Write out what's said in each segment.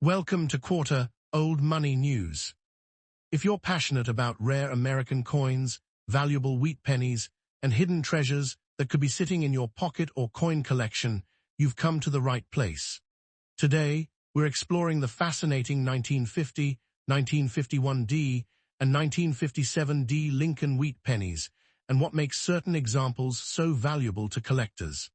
Welcome to Quarter Old Money News. If you're passionate about rare American coins, valuable wheat pennies, and hidden treasures that could be sitting in your pocket or coin collection, you've come to the right place. Today, we're exploring the fascinating 1950, 1951D, and 1957D Lincoln wheat pennies, and what makes certain examples so valuable to collectors.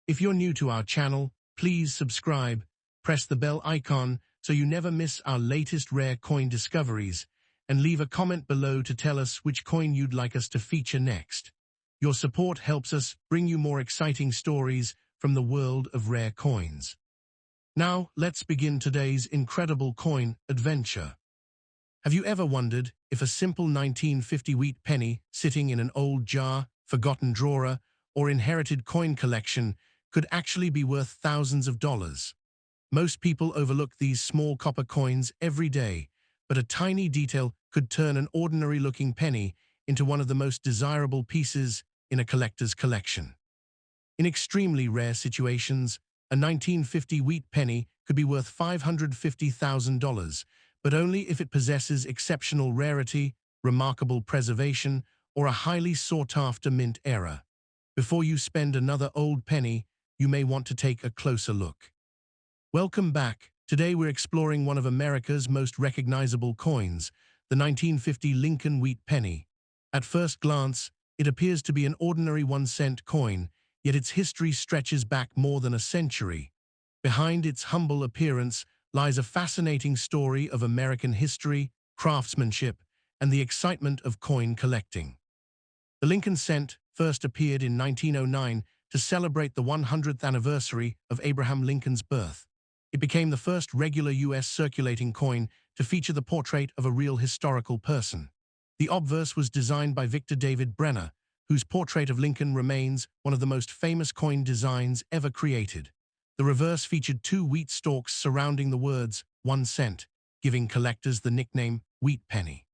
If you're new to our channel, please subscribe. Press the bell icon so you never miss our latest rare coin discoveries, and leave a comment below to tell us which coin you'd like us to feature next. Your support helps us bring you more exciting stories from the world of rare coins. Now, let's begin today's incredible coin adventure. Have you ever wondered if a simple 1950 wheat penny sitting in an old jar, forgotten drawer, or inherited coin collection could actually be worth thousands of dollars? Most people overlook these small copper coins every day, but a tiny detail could turn an ordinary-looking penny into one of the most desirable pieces in a collector's collection. In extremely rare situations, a 1950 wheat penny could be worth $550,000, but only if it possesses exceptional rarity, remarkable preservation, or a highly sought-after mint era. Before you spend another old penny, you may want to take a closer look. Welcome back. Today we're exploring one of America's most recognizable coins, the 1950 Lincoln wheat penny. At first glance, it appears to be an ordinary 1-cent coin, yet its history stretches back more than a century. Behind its humble appearance lies a fascinating story of American history, craftsmanship, and the excitement of coin collecting. The Lincoln cent first appeared in 1909 to celebrate the 100th anniversary of Abraham Lincoln's birth. It became the first regular U.S. circulating coin to feature the portrait of a real historical person. The obverse was designed by Victor David Brenner, whose portrait of Lincoln remains one of the most famous coin designs ever created. The reverse featured 2 wheat stalks surrounding the words 1 cent, giving collectors the nickname wheat penny.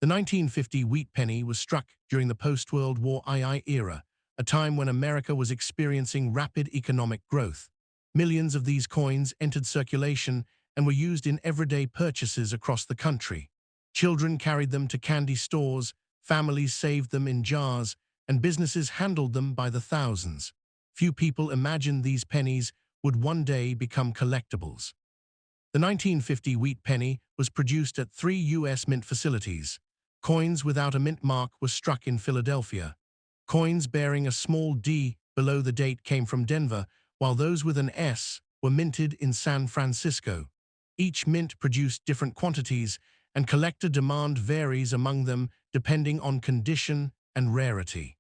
The 1950 wheat penny was struck during the post-World War II era, a time when America was experiencing rapid economic growth. Millions of these coins entered circulation and were used in everyday purchases across the country. Children carried them to candy stores, families saved them in jars, and businesses handled them by the thousands. Few people imagined these pennies would one day become collectibles. The 1950 wheat penny was produced at 3 U.S. mint facilities. Coins without a mint mark were struck in Philadelphia. Coins bearing a small D below the date came from Denver, while those with an S were minted in San Francisco. Each mint produced different quantities, and collector demand varies among them depending on condition and rarity.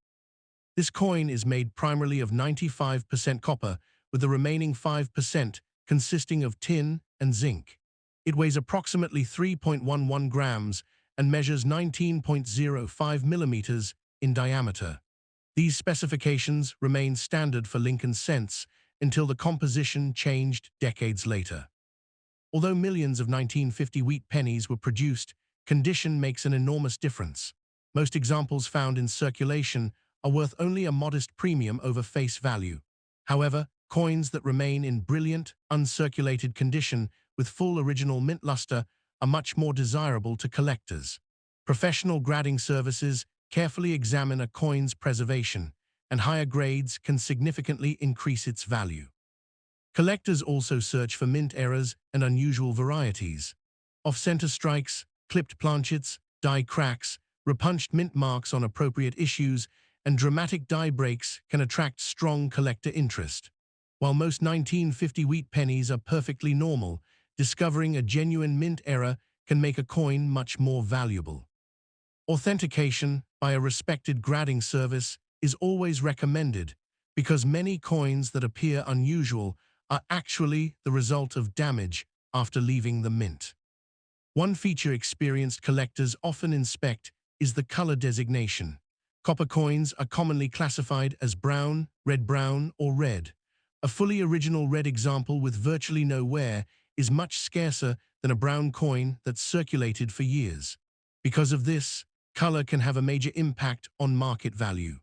This coin is made primarily of 95% copper, with the remaining 5% consisting of tin and zinc. It weighs approximately 3.11 grams and measures 19.05 millimeters in diameter. These specifications remain standard for Lincoln cents until the composition changed decades later. Although millions of 1950 wheat pennies were produced, condition makes an enormous difference. Most examples found in circulation are worth only a modest premium over face value. However, coins that remain in brilliant, uncirculated condition with full original mint luster are much more desirable to collectors. Professional grading services carefully examine a coin's preservation, and higher grades can significantly increase its value. Collectors also search for mint errors and unusual varieties. Off-center strikes, clipped planchets, die cracks, repunched mint marks on appropriate issues, and dramatic die breaks can attract strong collector interest. While most 1950 wheat pennies are perfectly normal, discovering a genuine mint error can make a coin much more valuable. Authentication by a respected grading service is always recommended because many coins that appear unusual are actually the result of damage after leaving the mint. One feature experienced collectors often inspect is the color designation. Copper coins are commonly classified as brown, red-brown, or red. A fully original red example with virtually no wear is much scarcer than a brown coin that's circulated for years. Because of this, color can have a major impact on market value.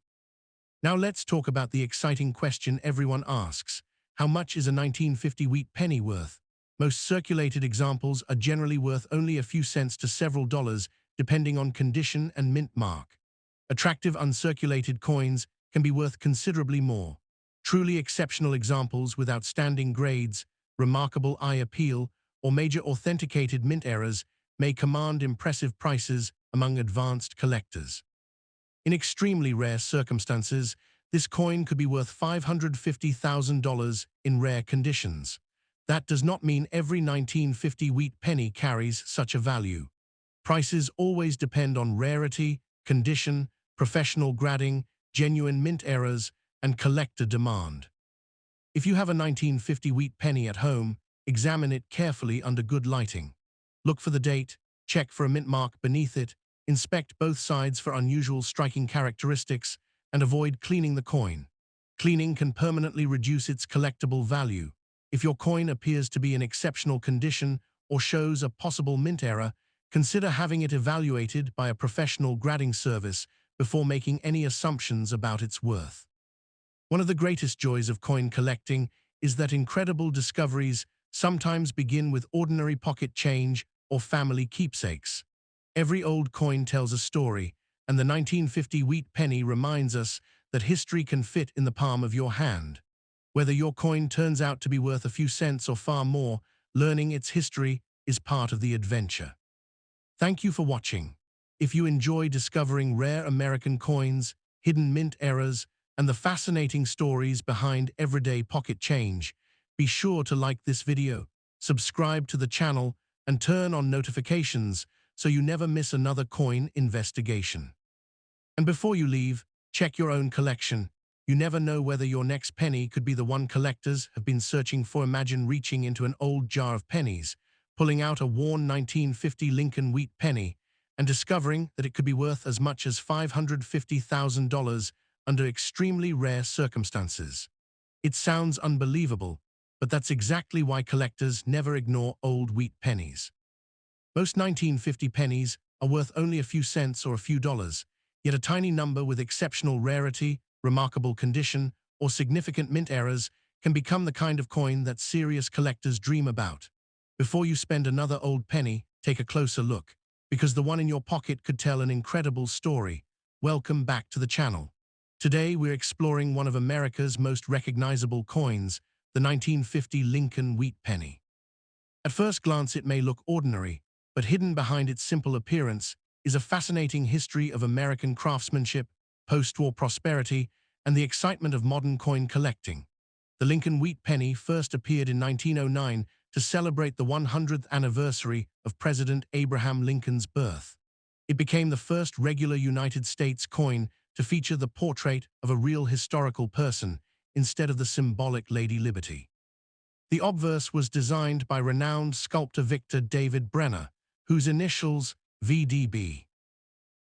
Now let's talk about the exciting question everyone asks. How much is a 1950 wheat penny worth? Most circulated examples are generally worth only a few cents to several dollars, depending on condition and mint mark. Attractive uncirculated coins can be worth considerably more. Truly exceptional examples with outstanding grades, remarkable eye appeal, or major authenticated mint errors may command impressive prices among advanced collectors. In extremely rare circumstances, this coin could be worth $550,000 in rare conditions. That does not mean every 1950 wheat penny carries such a value. Prices always depend on rarity, condition, professional grading, genuine mint errors, and collector demand. If you have a 1950 wheat penny at home, examine it carefully under good lighting. Look for the date, check for a mint mark beneath it, inspect both sides for unusual striking characteristics, and avoid cleaning the coin. Cleaning can permanently reduce its collectible value. If your coin appears to be in exceptional condition or shows a possible mint error, consider having it evaluated by a professional grading service before making any assumptions about its worth. One of the greatest joys of coin collecting is that incredible discoveries sometimes begin with ordinary pocket change or family keepsakes. Every old coin tells a story, and the 1950 wheat penny reminds us that history can fit in the palm of your hand. Whether your coin turns out to be worth a few cents or far more, learning its history is part of the adventure. Thank you for watching. If you enjoy discovering rare American coins, hidden mint errors, and the fascinating stories behind everyday pocket change, be sure to like this video, subscribe to the channel, and turn on notifications so you never miss another coin investigation. And before you leave, check your own collection. You never know whether your next penny could be the one collectors have been searching for. Imagine reaching into an old jar of pennies, pulling out a worn 1950 Lincoln wheat penny, and discovering that it could be worth as much as $550,000 under extremely rare circumstances. It sounds unbelievable, but that's exactly why collectors never ignore old wheat pennies. Most 1950 pennies are worth only a few cents or a few dollars, yet a tiny number with exceptional rarity, remarkable condition, or significant mint errors can become the kind of coin that serious collectors dream about. Before you spend another old penny, take a closer look, because the one in your pocket could tell an incredible story. Welcome back to the channel. Today we're exploring one of America's most recognizable coins, the 1950 Lincoln wheat penny. At first glance it may look ordinary, but hidden behind its simple appearance is a fascinating history of American craftsmanship, post-war prosperity, and the excitement of modern coin collecting. The Lincoln wheat penny first appeared in 1909 to celebrate the 100th anniversary of President Abraham Lincoln's birth. It became the first regular United States coin to feature the portrait of a real historical person instead of the symbolic Lady Liberty. The obverse was designed by renowned sculptor Victor David Brenner, whose initials, VDB,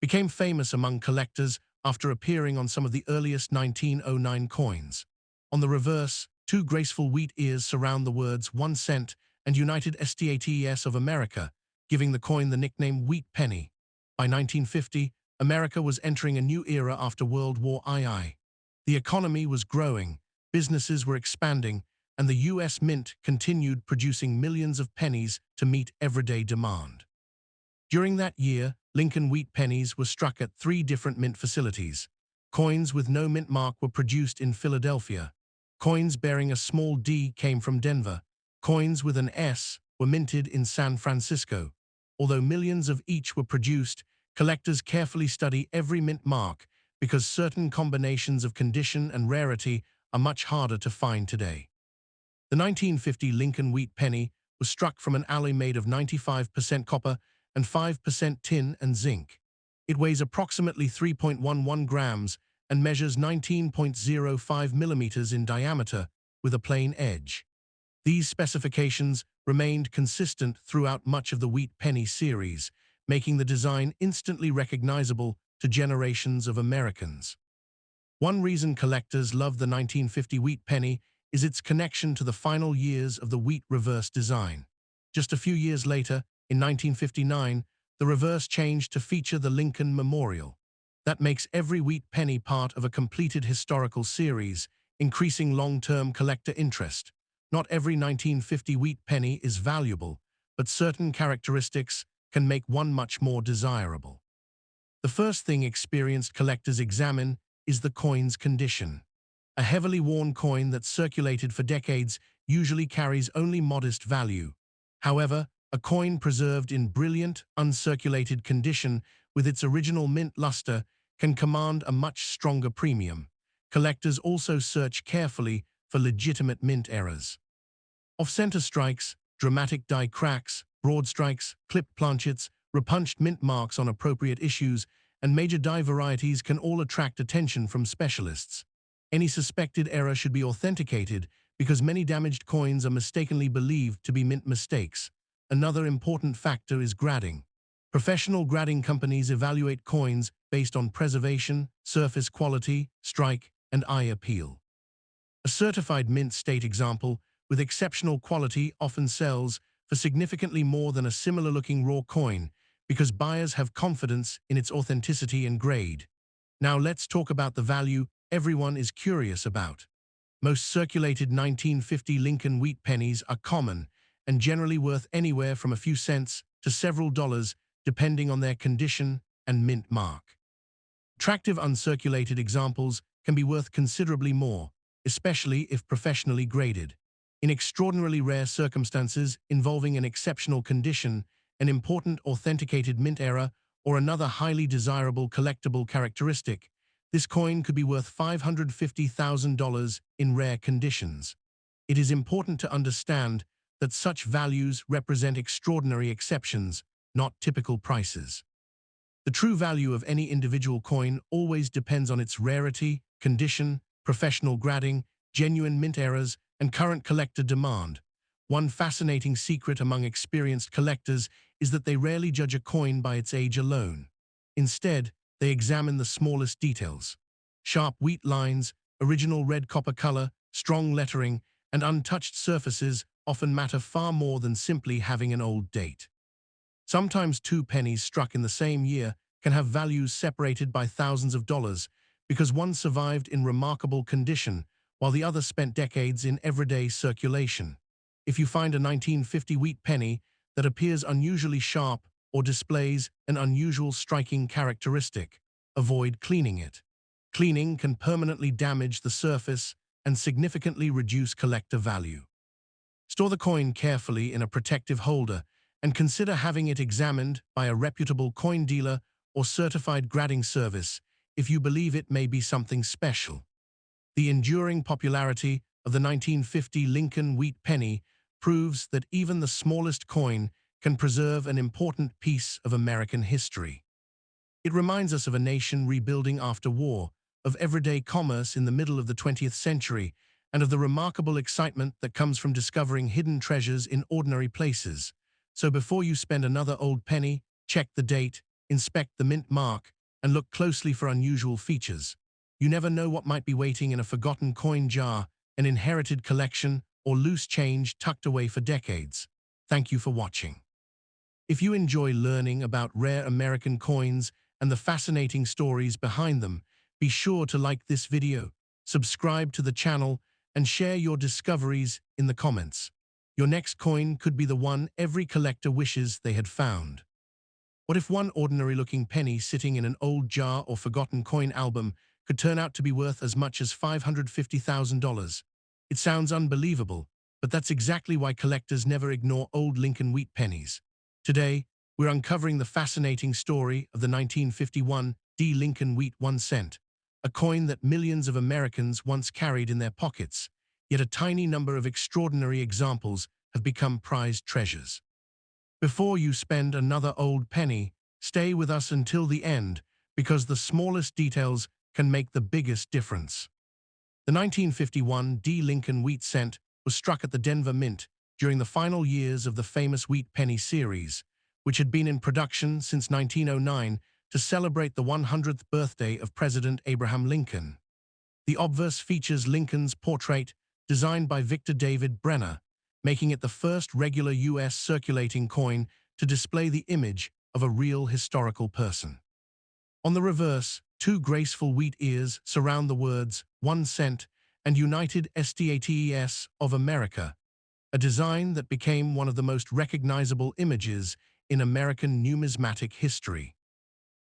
became famous among collectors after appearing on some of the earliest 1909 coins. On the reverse, two graceful wheat ears surround the words 1 cent and United States of America, giving the coin the nickname Wheat Penny. By 1950, America was entering a new era after World War II. The economy was growing, businesses were expanding, and the U.S. Mint continued producing millions of pennies to meet everyday demand. During that year, Lincoln wheat pennies were struck at 3 different mint facilities. Coins with no mint mark were produced in Philadelphia. Coins bearing a small d came from Denver. Coins with an S were minted in San Francisco. Although millions of each were produced, collectors carefully study every mint mark because certain combinations of condition and rarity are much harder to find today. The 1950 Lincoln wheat penny was struck from an alloy made of 95% copper and 5% tin and zinc. It weighs approximately 3.11 grams and measures 19.05 millimeters in diameter with a plain edge. These specifications remained consistent throughout much of the wheat penny series, making the design instantly recognizable to generations of Americans. One reason collectors love the 1950 wheat penny is its connection to the final years of the wheat reverse design. Just a few years later, in 1959, the reverse changed to feature the Lincoln Memorial. That makes every wheat penny part of a completed historical series, increasing long-term collector interest. Not every 1950 wheat penny is valuable, but certain characteristics can make one much more desirable. The first thing experienced collectors examine is the coin's condition. A heavily worn coin that's circulated for decades usually carries only modest value. However, a coin preserved in brilliant, uncirculated condition with its original mint luster can command a much stronger premium. Collectors also search carefully for legitimate mint errors. Off-center strikes, dramatic die cracks, broad strikes, clipped planchets, repunched mint marks on appropriate issues, and major die varieties can all attract attention from specialists. Any suspected error should be authenticated because many damaged coins are mistakenly believed to be mint mistakes. Another important factor is grading. Professional grading companies evaluate coins based on preservation, surface quality, strike, and eye appeal. A certified mint state example with exceptional quality often sells for significantly more than a similar-looking raw coin because buyers have confidence in its authenticity and grade. Now let's talk about the value everyone is curious about. Most circulated 1950 Lincoln wheat pennies are common and generally worth anywhere from a few cents to several dollars depending on their condition and mint mark. Attractive uncirculated examples can be worth considerably more, especially if professionally graded. In extraordinarily rare circumstances involving an exceptional condition, an important authenticated mint error, or another highly desirable collectible characteristic, this coin could be worth $550,000 in rare conditions. It is important to understand that such values represent extraordinary exceptions, not typical prices. The true value of any individual coin always depends on its rarity, condition, professional grading, genuine mint errors, and current collector demand. One fascinating secret among experienced collectors is that they rarely judge a coin by its age alone. Instead, they examine the smallest details. Sharp wheat lines, original red copper color, strong lettering, and untouched surfaces often matter far more than simply having an old date. Sometimes two pennies struck in the same year can have values separated by thousands of dollars because one survived in remarkable condition while the other spent decades in everyday circulation. If you find a 1950 wheat penny that appears unusually sharp or displays an unusual striking characteristic, avoid cleaning it. Cleaning can permanently damage the surface and significantly reduce collector value. Store the coin carefully in a protective holder and consider having it examined by a reputable coin dealer or certified grading service if you believe it may be something special. The enduring popularity of the 1950 Lincoln wheat penny proves that even the smallest coin can preserve an important piece of American history. It reminds us of a nation rebuilding after war, of everyday commerce in the middle of the 20th century, and of the remarkable excitement that comes from discovering hidden treasures in ordinary places. So before you spend another old penny, check the date, inspect the mint mark, and look closely for unusual features. You never know what might be waiting in a forgotten coin jar, an inherited collection, or loose change tucked away for decades. Thank you for watching. If you enjoy learning about rare American coins and the fascinating stories behind them, be sure to like this video, subscribe to the channel, and share your discoveries in the comments. Your next coin could be the one every collector wishes they had found. What if one ordinary-looking penny sitting in an old jar or forgotten coin album could turn out to be worth as much as $550,000? It sounds unbelievable, but that's exactly why collectors never ignore old Lincoln wheat pennies. Today, we're uncovering the fascinating story of the 1951 D. Lincoln wheat 1 cent, a coin that millions of Americans once carried in their pockets, yet a tiny number of extraordinary examples have become prized treasures. Before you spend another old penny, stay with us until the end, because the smallest details can make the biggest difference. The 1951 D. Lincoln wheat cent was struck at the Denver Mint during the final years of the famous wheat penny series, which had been in production since 1909 to celebrate the 100th birthday of President Abraham Lincoln. The obverse features Lincoln's portrait, designed by Victor David Brenner, making it the first regular U.S. circulating coin to display the image of a real historical person. On the reverse, two graceful wheat ears surround the words 1 cent and United States of America, a design that became one of the most recognizable images in American numismatic history.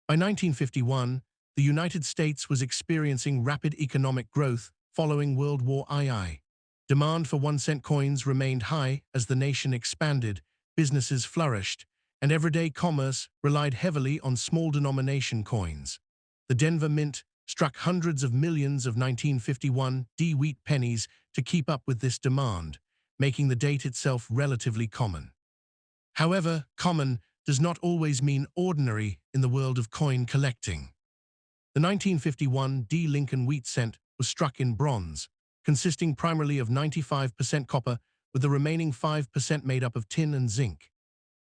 By 1951, the United States was experiencing rapid economic growth following World War II. Demand for 1-cent coins remained high as the nation expanded, businesses flourished, and everyday commerce relied heavily on small denomination coins. The Denver Mint struck hundreds of millions of 1951 D-wheat pennies to keep up with this demand, making the date itself relatively common. However, common does not always mean ordinary in the world of coin collecting. The 1951 D. Lincoln wheat cent was struck in bronze, consisting primarily of 95% copper with the remaining 5% made up of tin and zinc.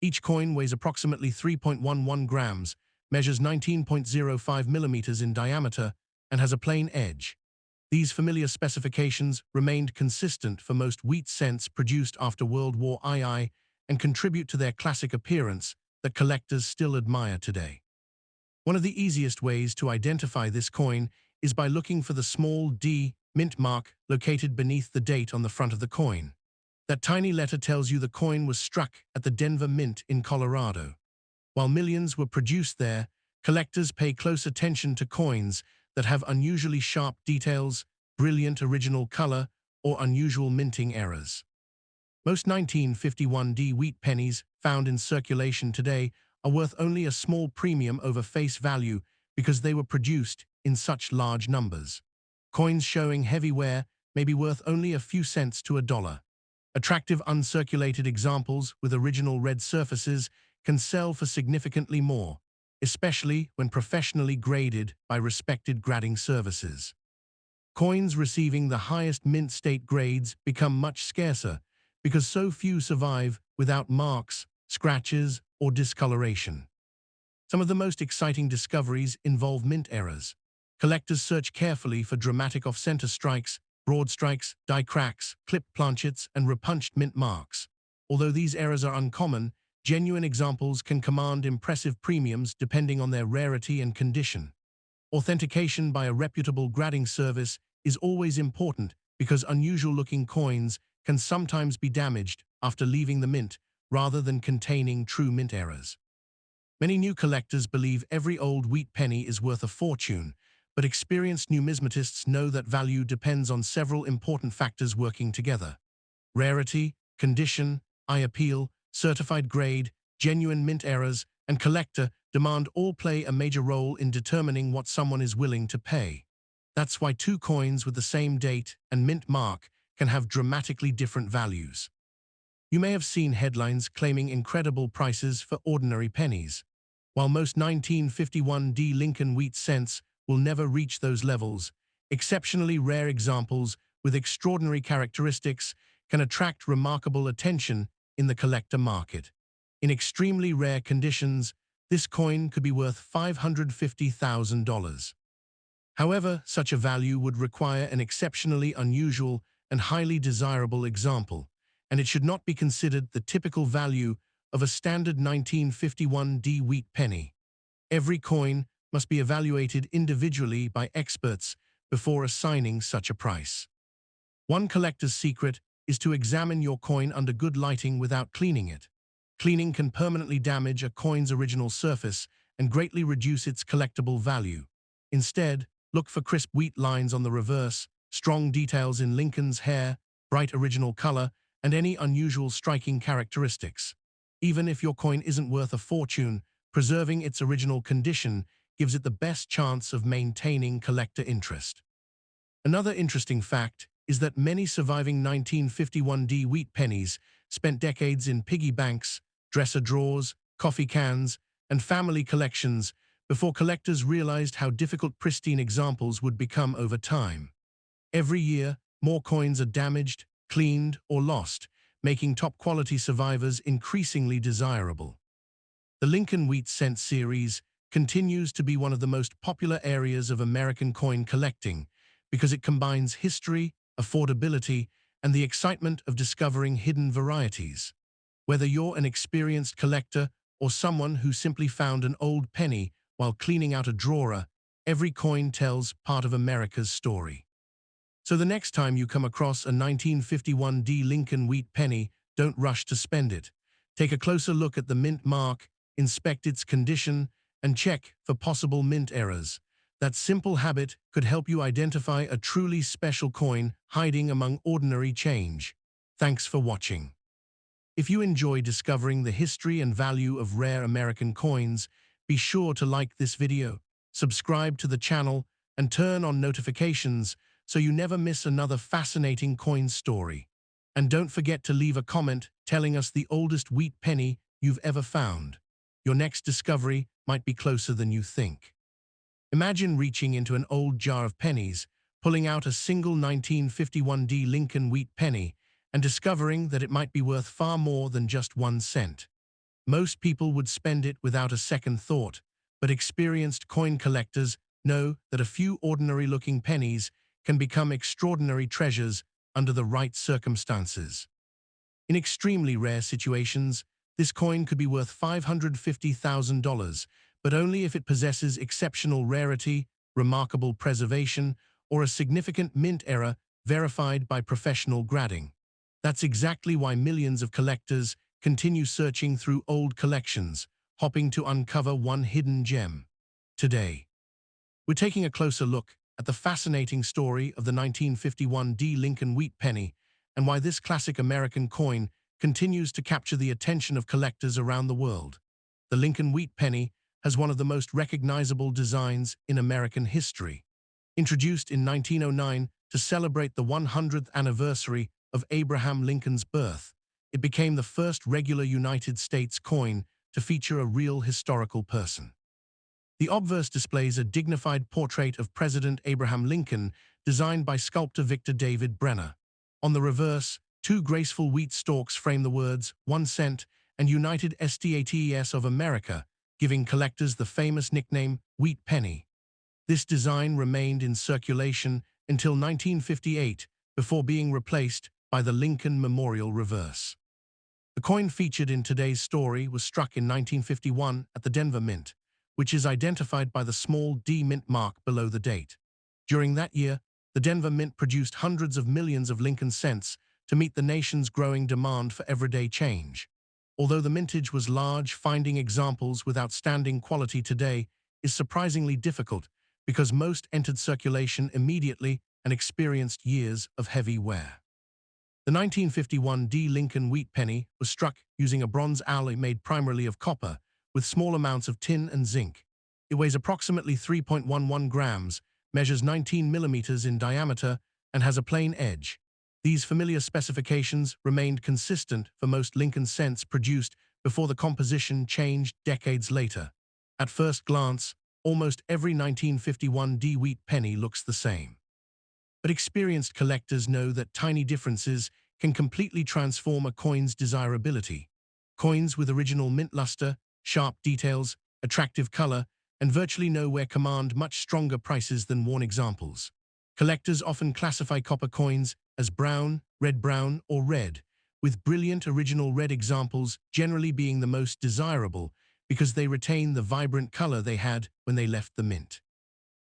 Each coin weighs approximately 3.11 grams, measures 19.05 millimeters in diameter, and has a plain edge. These familiar specifications remained consistent for most wheat cents produced after World War II and contribute to their classic appearance that collectors still admire today. One of the easiest ways to identify this coin is by looking for the small D mint mark located beneath the date on the front of the coin. That tiny letter tells you the coin was struck at the Denver Mint in Colorado. While millions were produced there, collectors pay close attention to coins that have unusually sharp details, brilliant original color, or unusual minting errors. Most 1951 D wheat pennies found in circulation today are worth only a small premium over face value because they were produced in such large numbers. Coins showing heavy wear may be worth only a few cents to $1. Attractive uncirculated examples with original red surfaces can sell for significantly more, especially when professionally graded by respected grading services. Coins receiving the highest mint state grades become much scarcer because so few survive without marks, scratches, or discoloration. Some of the most exciting discoveries involve mint errors. Collectors search carefully for dramatic off-center strikes, broad strikes, die cracks, clipped planchets, and repunched mint marks. Although these errors are uncommon, genuine examples can command impressive premiums depending on their rarity and condition. Authentication by a reputable grading service is always important because unusual-looking coins can sometimes be damaged after leaving the mint rather than containing true mint errors. Many new collectors believe every old wheat penny is worth a fortune, but experienced numismatists know that value depends on several important factors working together. Rarity, condition, eye appeal, certified grade, genuine mint errors, and collector demand all play a major role in determining what someone is willing to pay. That's why two coins with the same date and mint mark can have dramatically different values. You may have seen headlines claiming incredible prices for ordinary pennies. While most 1951 D. Lincoln wheat cents will never reach those levels, exceptionally rare examples with extraordinary characteristics can attract remarkable attention in the collector market. In extremely rare conditions, this coin could be worth $550,000. However, such a value would require an exceptionally unusual and highly desirable example, and it should not be considered the typical value of a standard 1951 D wheat penny. Every coin must be evaluated individually by experts before assigning such a price. One collector's secret is to examine your coin under good lighting without cleaning it. Cleaning can permanently damage a coin's original surface and greatly reduce its collectible value. Instead, look for crisp wheat lines on the reverse, strong details in Lincoln's hair, bright original color, and any unusual striking characteristics. Even if your coin isn't worth a fortune, preserving its original condition gives it the best chance of maintaining collector interest. Another interesting fact is that many surviving 1951 D wheat pennies spent decades in piggy banks, dresser drawers, coffee cans, and family collections before collectors realized how difficult pristine examples would become over time. Every year, more coins are damaged, cleaned, or lost, making top-quality survivors increasingly desirable. The Lincoln Wheat Cent series continues to be one of the most popular areas of American coin collecting because it combines history, affordability, and the excitement of discovering hidden varieties. Whether you're an experienced collector or someone who simply found an old penny while cleaning out a drawer, every coin tells part of America's story. So the next time you come across a 1951 D Lincoln wheat penny, don't rush to spend it. Take a closer look at the mint mark, inspect its condition, and check for possible mint errors. That simple habit could help you identify a truly special coin hiding among ordinary change. Thanks for watching. If you enjoy discovering the history and value of rare American coins, be sure to like this video, subscribe to the channel, and turn on notifications so you never miss another fascinating coin story. And don't forget to leave a comment telling us the oldest wheat penny you've ever found. Your next discovery might be closer than you think. Imagine reaching into an old jar of pennies, pulling out a single 1951 D Lincoln wheat penny, and discovering that it might be worth far more than just 1 cent. Most people would spend it without a second thought, but experienced coin collectors know that a few ordinary-looking pennies can become extraordinary treasures under the right circumstances. In extremely rare situations, this coin could be worth $550,000, but only if it possesses exceptional rarity, remarkable preservation, or a significant mint error verified by professional grading. That's exactly why millions of collectors continue searching through old collections, hoping to uncover one hidden gem. Today, we're taking a closer look at the fascinating story of the 1951 D Lincoln wheat penny and why this classic American coin continues to capture the attention of collectors around the world. The Lincoln wheat penny has one of the most recognizable designs in American history. Introduced in 1909 to celebrate the 100th anniversary of Abraham Lincoln's birth, it became the first regular United States coin to feature a real historical person. The obverse displays a dignified portrait of President Abraham Lincoln designed by sculptor Victor David Brenner. On the reverse, two graceful wheat stalks frame the words 1 cent and United States of America, giving collectors the famous nickname wheat penny. This design remained in circulation until 1958 before being replaced by the Lincoln Memorial reverse. The coin featured in today's story was struck in 1951 at the Denver Mint, which is identified by the small D mint mark below the date. During that year, the Denver Mint produced hundreds of millions of Lincoln cents to meet the nation's growing demand for everyday change. Although the mintage was large, finding examples with outstanding quality today is surprisingly difficult because most entered circulation immediately and experienced years of heavy wear. The 1951 D Lincoln wheat penny was struck using a bronze alloy made primarily of copper, with small amounts of tin and zinc. It weighs approximately 3.11 grams, measures 19 millimeters in diameter, and has a plain edge. These familiar specifications remained consistent for most Lincoln cents produced before the composition changed decades later. At first glance, almost every 1951 D wheat penny looks the same. But experienced collectors know that tiny differences can completely transform a coin's desirability. Coins with original mint luster, sharp details, attractive color, and virtually nowhere command much stronger prices than worn examples. Collectors often classify copper coins as brown, red-brown, or red, with brilliant original red examples generally being the most desirable because they retain the vibrant color they had when they left the mint.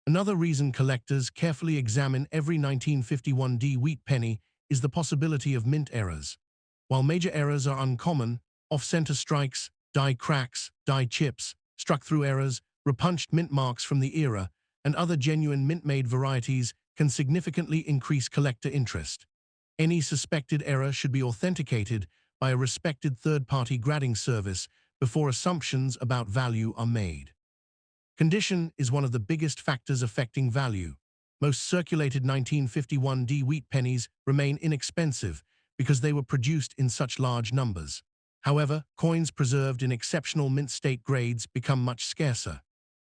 Another reason collectors carefully examine every 1951 D wheat penny is the possibility of mint errors. While major errors are uncommon, off-center strikes, die cracks, die chips, struck-through errors, repunched mint marks from the era, and other genuine mint-made varieties can significantly increase collector interest. Any suspected error should be authenticated by a respected third-party grading service before assumptions about value are made. Condition is one of the biggest factors affecting value. Most circulated 1951 D wheat pennies remain inexpensive because they were produced in such large numbers. However, coins preserved in exceptional mint state grades become much scarcer.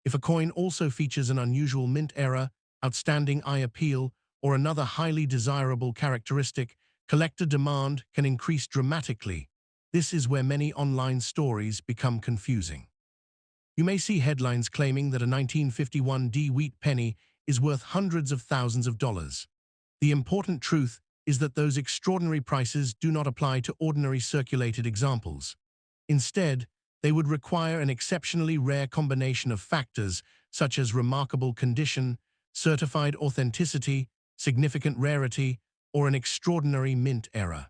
If a coin also features an unusual mint error, outstanding eye appeal, or another highly desirable characteristic, collector demand can increase dramatically. This is where many online stories become confusing. You may see headlines claiming that a 1951 D wheat penny is worth hundreds of thousands of dollars. The important truth is that those extraordinary prices do not apply to ordinary circulated examples. Instead, they would require an exceptionally rare combination of factors such as remarkable condition, certified authenticity, significant rarity, or an extraordinary mint error.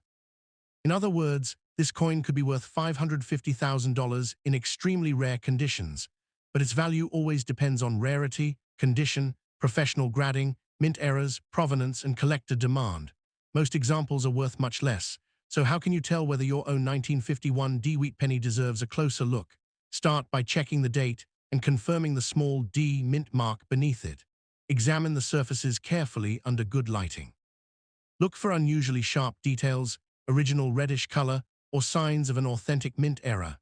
In other words, this coin could be worth $550,000 in extremely rare conditions, but its value always depends on rarity, condition, professional grading, mint errors, provenance, and collector demand. Most examples are worth much less, so how can you tell whether your own 1951 D wheat penny deserves a closer look? Start by checking the date and confirming the small D mint mark beneath it. Examine the surfaces carefully under good lighting. Look for unusually sharp details, original reddish color, or signs of an authentic mint error.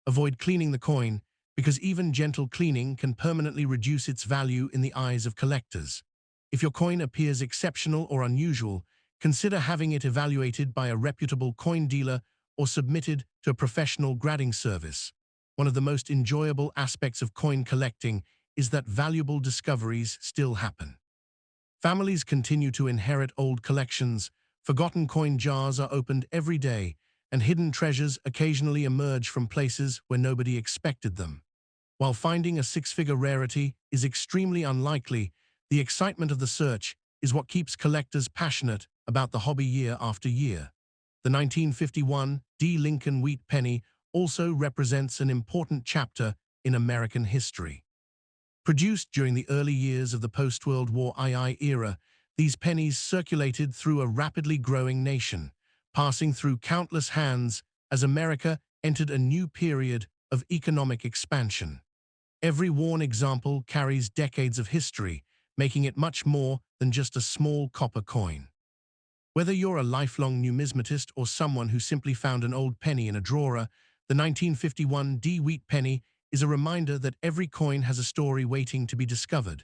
Avoid cleaning the coin, because even gentle cleaning can permanently reduce its value in the eyes of collectors. If your coin appears exceptional or unusual, consider having it evaluated by a reputable coin dealer or submitted to a professional grading service. One of the most enjoyable aspects of coin collecting is that valuable discoveries still happen. Families continue to inherit old collections, forgotten coin jars are opened every day, and hidden treasures occasionally emerge from places where nobody expected them. While finding a six-figure rarity is extremely unlikely, the excitement of the search is what keeps collectors passionate about the hobby year after year. The 1951 D. Lincoln wheat penny also represents an important chapter in American history. Produced during the early years of the post-World War II era, these pennies circulated through a rapidly growing nation, passing through countless hands as America entered a new period of economic expansion. Every worn example carries decades of history, making it much more than just a small copper coin. Whether you're a lifelong numismatist or someone who simply found an old penny in a drawer, the 1951 D wheat penny is a reminder that every coin has a story waiting to be discovered.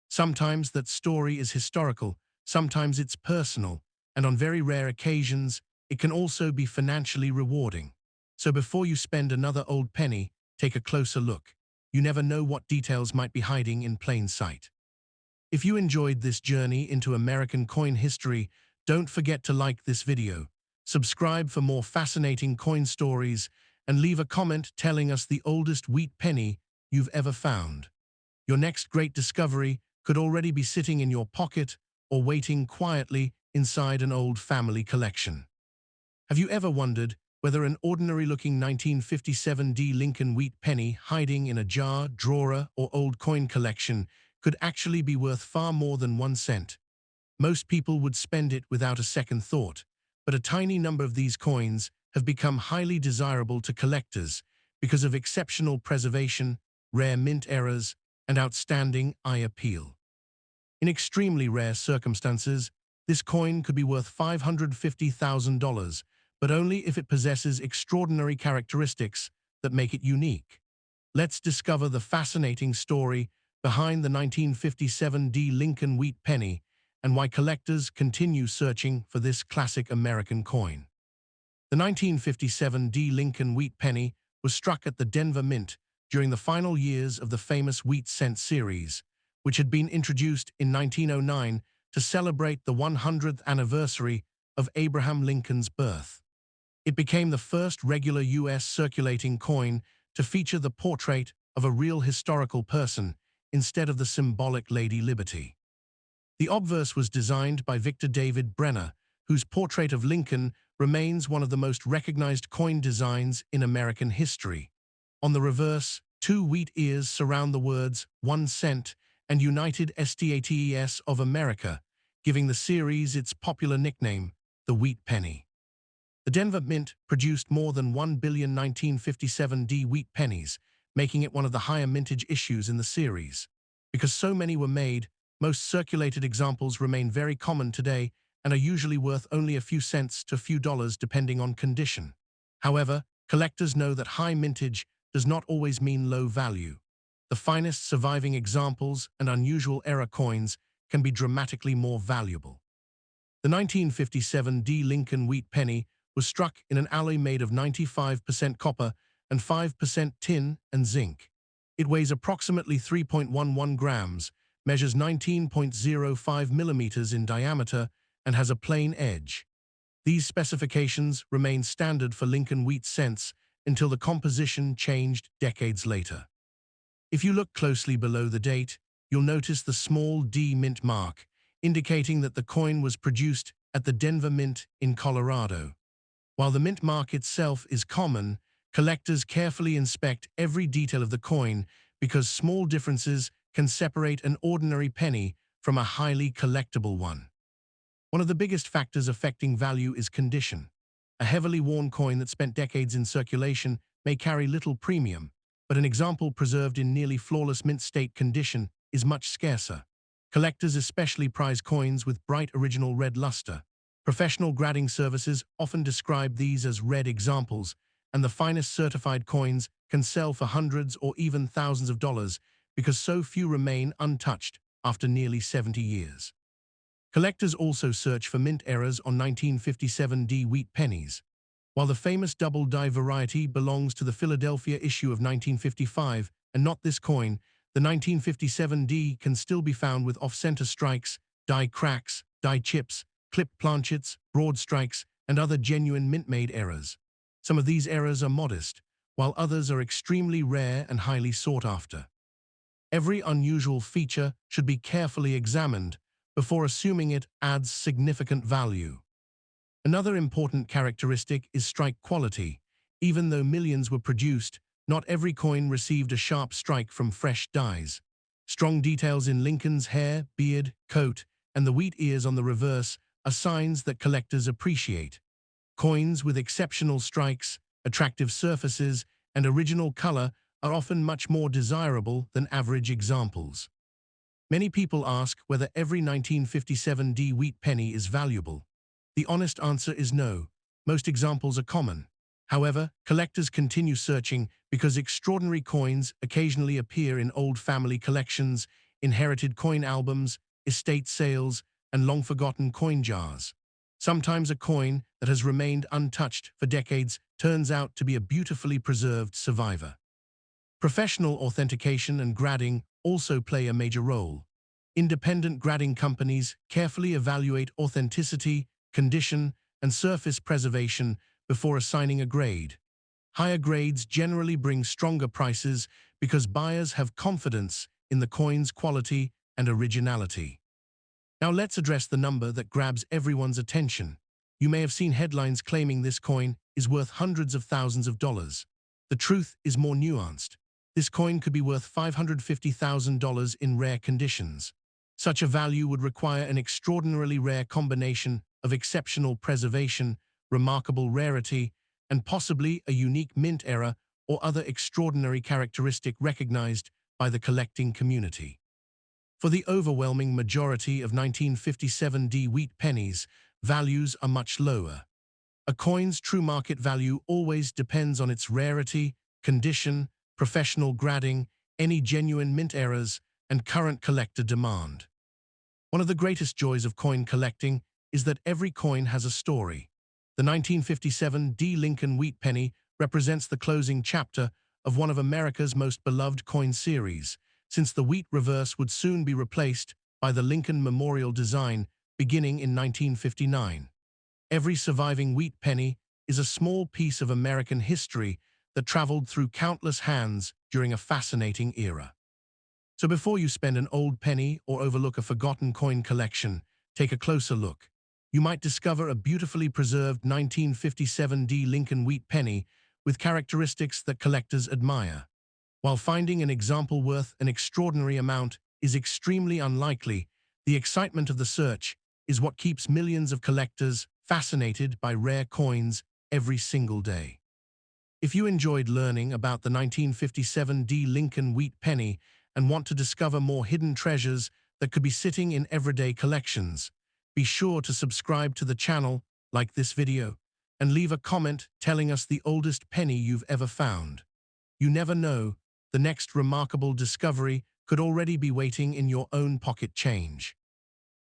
Sometimes that story is historical, sometimes it's personal, and on very rare occasions, it can also be financially rewarding. So before you spend another old penny, take a closer look. You never know what details might be hiding in plain sight. If you enjoyed this journey into American coin history, don't forget to like this video, subscribe for more fascinating coin stories, and leave a comment telling us the oldest wheat penny you've ever found. Your next great discovery could already be sitting in your pocket or waiting quietly inside an old family collection. Have you ever wondered whether an ordinary-looking 1957 D. Lincoln wheat penny hiding in a jar, drawer, or old coin collection could actually be worth far more than 1 cent? Most people would spend it without a second thought, but a tiny number of these coins have become highly desirable to collectors because of exceptional preservation, rare mint errors, and outstanding eye appeal. In extremely rare circumstances, this coin could be worth $550,000, but only if it possesses extraordinary characteristics that make it unique. Let's discover the fascinating story behind the 1957 D. Lincoln wheat penny and why collectors continue searching for this classic American coin. The 1957 D. Lincoln wheat penny was struck at the Denver Mint during the final years of the famous wheat cent series, which had been introduced in 1909 to celebrate the 100th anniversary of Abraham Lincoln's birth. It became the first regular U.S. circulating coin to feature the portrait of a real historical person instead of the symbolic Lady Liberty. The obverse was designed by Victor David Brenner, whose portrait of Lincoln remains one of the most recognized coin designs in American history. On the reverse, two wheat ears surround the words 1 cent and United States of America, giving the series its popular nickname, the wheat penny. The Denver Mint produced more than 1 billion 1957 D wheat pennies, making it one of the higher mintage issues in the series. Because so many were made, most circulated examples remain very common today and are usually worth only a few cents to a few dollars depending on condition. However, collectors know that high mintage does not always mean low value. The finest surviving examples and unusual era coins can be dramatically more valuable. The 1957 D. Lincoln wheat penny was struck in an alloy made of 95% copper and 5% tin and zinc. It weighs approximately 3.11 grams, measures 19.05 millimeters in diameter, and has a plain edge. These specifications remain standard for Lincoln wheat cents until the composition changed decades later. If you look closely below the date, you'll notice the small D mint mark, indicating that the coin was produced at the Denver Mint in Colorado. While the mint mark itself is common, collectors carefully inspect every detail of the coin because small differences can separate an ordinary penny from a highly collectible one. One of the biggest factors affecting value is condition. A heavily worn coin that spent decades in circulation may carry little premium, but an example preserved in nearly flawless mint state condition is much scarcer. Collectors especially prize coins with bright original red luster. Professional grading services often describe these as red examples, and the finest certified coins can sell for hundreds or even thousands of dollars because so few remain untouched after nearly 70 years. Collectors also search for mint errors on 1957D wheat pennies. While the famous double-die variety belongs to the Philadelphia issue of 1955 and not this coin, the 1957D can still be found with off-center strikes, die cracks, die chips, clip planchets, broad strikes, and other genuine mint-made errors. Some of these errors are modest, while others are extremely rare and highly sought after. Every unusual feature should be carefully examined before assuming it adds significant value. Another important characteristic is strike quality. Even though millions were produced, not every coin received a sharp strike from fresh dies. Strong details in Lincoln's hair, beard, coat, and the wheat ears on the reverse are signs that collectors appreciate. Coins with exceptional strikes, attractive surfaces, and original color are often much more desirable than average examples. Many people ask whether every 1957D wheat penny is valuable. The honest answer is no. Most examples are common. However, collectors continue searching because extraordinary coins occasionally appear in old family collections, inherited coin albums, estate sales, and long-forgotten coin jars. Sometimes a coin that has remained untouched for decades turns out to be a beautifully preserved survivor. Professional authentication and grading also play a major role. Independent grading companies carefully evaluate authenticity, condition, and surface preservation before assigning a grade. Higher grades generally bring stronger prices because buyers have confidence in the coin's quality and originality. Now let's address the number that grabs everyone's attention. You may have seen headlines claiming this coin is worth hundreds of thousands of dollars. The truth is more nuanced. This coin could be worth $550,000 in rare conditions. Such a value would require an extraordinarily rare combination of exceptional preservation, remarkable rarity, and possibly a unique mint error or other extraordinary characteristic recognized by the collecting community. For the overwhelming majority of 1957D wheat pennies, values are much lower. A coin's true market value always depends on its rarity, condition, professional grading, any genuine mint errors, and current collector demand. One of the greatest joys of coin collecting is that every coin has a story. The 1957D Lincoln wheat penny represents the closing chapter of one of America's most beloved coin series, since the wheat reverse would soon be replaced by the Lincoln Memorial design beginning in 1959. Every surviving wheat penny is a small piece of American history that traveled through countless hands during a fascinating era. So before you spend an old penny or overlook a forgotten coin collection, take a closer look. You might discover a beautifully preserved 1957D Lincoln wheat penny with characteristics that collectors admire. While finding an example worth an extraordinary amount is extremely unlikely, the excitement of the search is what keeps millions of collectors fascinated by rare coins every single day. If you enjoyed learning about the 1957D Lincoln wheat penny and want to discover more hidden treasures that could be sitting in everyday collections, be sure to subscribe to the channel, like this video, and leave a comment telling us the oldest penny you've ever found. You never know, the next remarkable discovery could already be waiting in your own pocket change.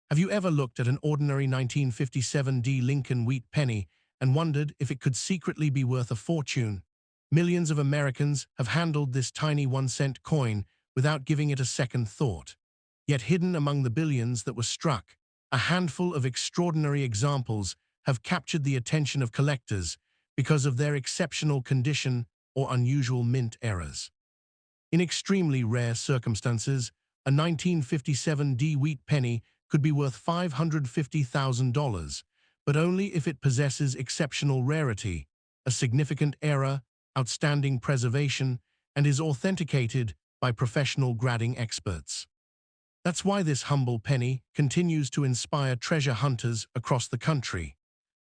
Have you ever looked at an ordinary 1957D Lincoln wheat penny and wondered if it could secretly be worth a fortune? Millions of Americans have handled this tiny 1-cent coin without giving it a second thought. Yet hidden among the billions that were struck, a handful of extraordinary examples have captured the attention of collectors because of their exceptional condition or unusual mint errors. In extremely rare circumstances, a 1957D wheat penny could be worth $550,000, but only if it possesses exceptional rarity, a significant error, outstanding preservation, and is authenticated by professional grading experts. That's why this humble penny continues to inspire treasure hunters across the country.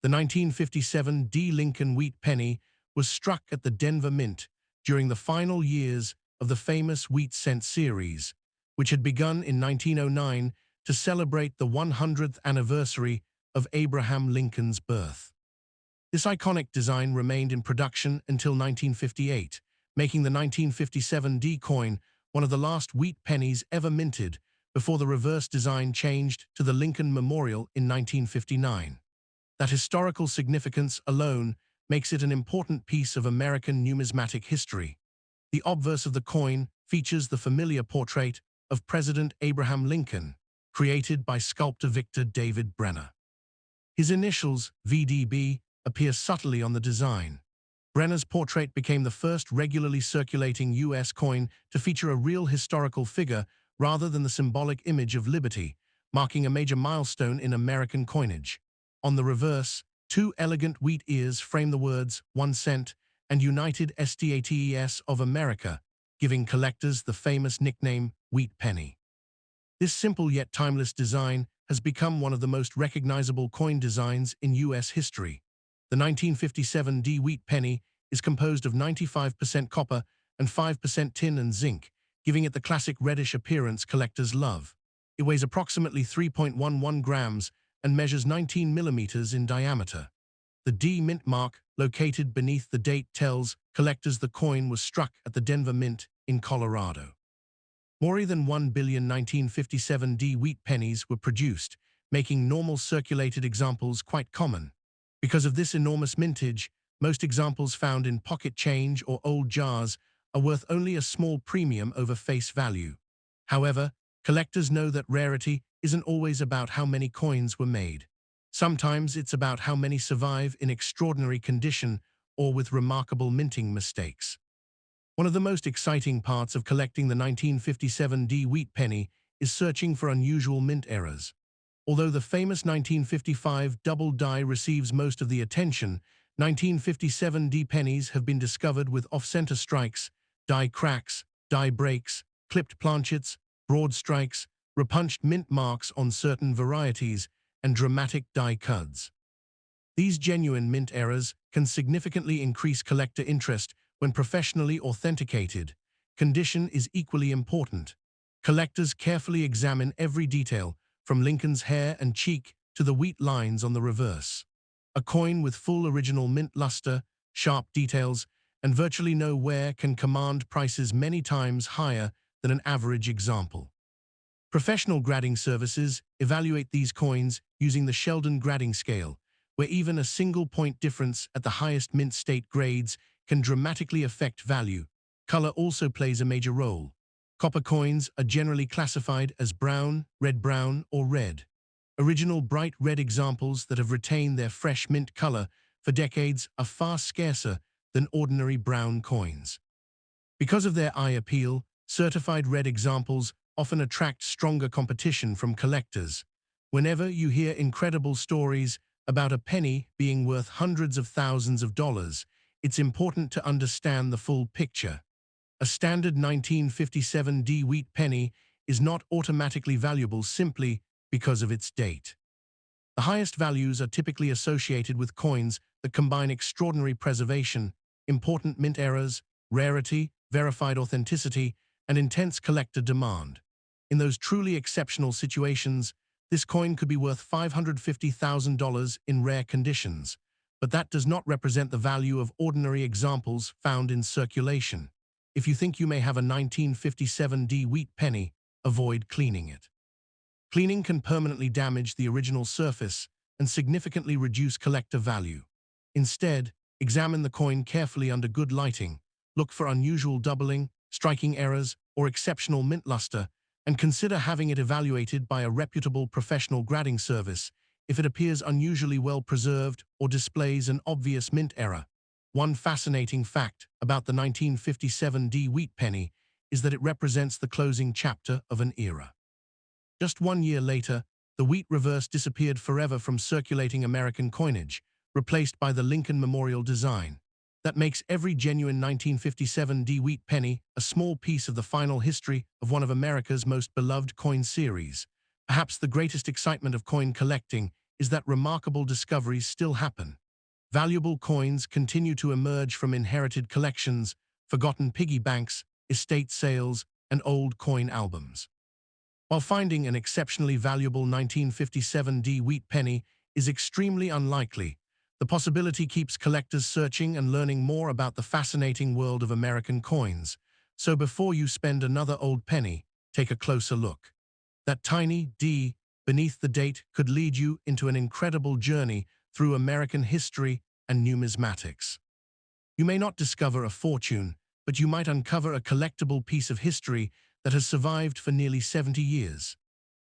The 1957 D. Lincoln wheat penny was struck at the Denver Mint during the final years of the famous wheat cent series, which had begun in 1909 to celebrate the 100th anniversary of Abraham Lincoln's birth. This iconic design remained in production until 1958, making the 1957 D coin one of the last wheat pennies ever minted before the reverse design changed to the Lincoln Memorial in 1959. That historical significance alone makes it an important piece of American numismatic history. The obverse of the coin features the familiar portrait of President Abraham Lincoln, created by sculptor Victor David Brenner. His initials, VDB, appear subtly on the design. Brenner's portrait became the first regularly circulating U.S. coin to feature a real historical figure rather than the symbolic image of liberty, marking a major milestone in American coinage. On the reverse, two elegant wheat ears frame the words 1 cent and United States of America, giving collectors the famous nickname Wheat Penny. This simple yet timeless design has become one of the most recognizable coin designs in U.S. history. The 1957 D wheat penny is composed of 95% copper and 5% tin and zinc, giving it the classic reddish appearance collectors love. It weighs approximately 3.11 grams and measures 19 millimeters in diameter. The D mint mark, located beneath the date, tells collectors the coin was struck at the Denver Mint in Colorado. More than 1 billion 1957 D wheat pennies were produced, making normal circulated examples quite common. Because of this enormous mintage, most examples found in pocket change or old jars are worth only a small premium over face value. However, collectors know that rarity isn't always about how many coins were made. Sometimes it's about how many survive in extraordinary condition or with remarkable minting mistakes. One of the most exciting parts of collecting the 1957 D wheat penny is searching for unusual mint errors. Although the famous 1955 double die receives most of the attention, 1957 D pennies have been discovered with off-center strikes, die cracks, die breaks, clipped planchets, broad strikes, repunched mint marks on certain varieties, and dramatic die cuts. These genuine mint errors can significantly increase collector interest when professionally authenticated. Condition is equally important. Collectors carefully examine every detail, from Lincoln's hair and cheek to the wheat lines on the reverse. A coin with full original mint luster, sharp details, and virtually no wear can command prices many times higher than an average example. Professional grading services evaluate these coins using the Sheldon grading scale, where even a single point difference at the highest mint state grades can dramatically affect value. Color also plays a major role. Copper coins are generally classified as brown, red-brown, or red. Original bright red examples that have retained their fresh mint color for decades are far scarcer than ordinary brown coins. Because of their eye appeal, certified red examples often attract stronger competition from collectors. Whenever you hear incredible stories about a penny being worth hundreds of thousands of dollars, it's important to understand the full picture. A standard 1957 D wheat penny is not automatically valuable simply because of its date. The highest values are typically associated with coins that combine extraordinary preservation, important mint errors, rarity, verified authenticity, and intense collector demand. In those truly exceptional situations, this coin could be worth $550,000 in rare conditions, but that does not represent the value of ordinary examples found in circulation. If you think you may have a 1957 D wheat penny, avoid cleaning it. Cleaning can permanently damage the original surface and significantly reduce collector value. Instead, examine the coin carefully under good lighting, look for unusual doubling, striking errors, or exceptional mint luster, and consider having it evaluated by a reputable professional grading service if it appears unusually well preserved or displays an obvious mint error. One fascinating fact about the 1957 D wheat penny is that it represents the closing chapter of an era. Just 1 year later, the wheat reverse disappeared forever from circulating American coinage, replaced by the Lincoln Memorial design. That makes every genuine 1957 D wheat penny a small piece of the final history of one of America's most beloved coin series. Perhaps the greatest excitement of coin collecting is that remarkable discoveries still happen. Valuable coins continue to emerge from inherited collections, forgotten piggy banks, estate sales, and old coin albums. While finding an exceptionally valuable 1957 D wheat penny is extremely unlikely, the possibility keeps collectors searching and learning more about the fascinating world of American coins. So before you spend another old penny, take a closer look. That tiny D beneath the date could lead you into an incredible journey through American history and numismatics. You may not discover a fortune, but you might uncover a collectible piece of history that has survived for nearly 70 years.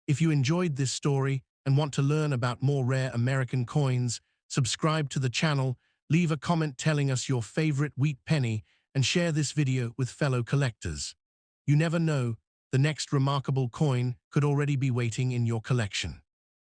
If you enjoyed this story and want to learn about more rare American coins, subscribe to the channel, leave a comment telling us your favorite wheat penny, and share this video with fellow collectors. You never know, the next remarkable coin could already be waiting in your collection.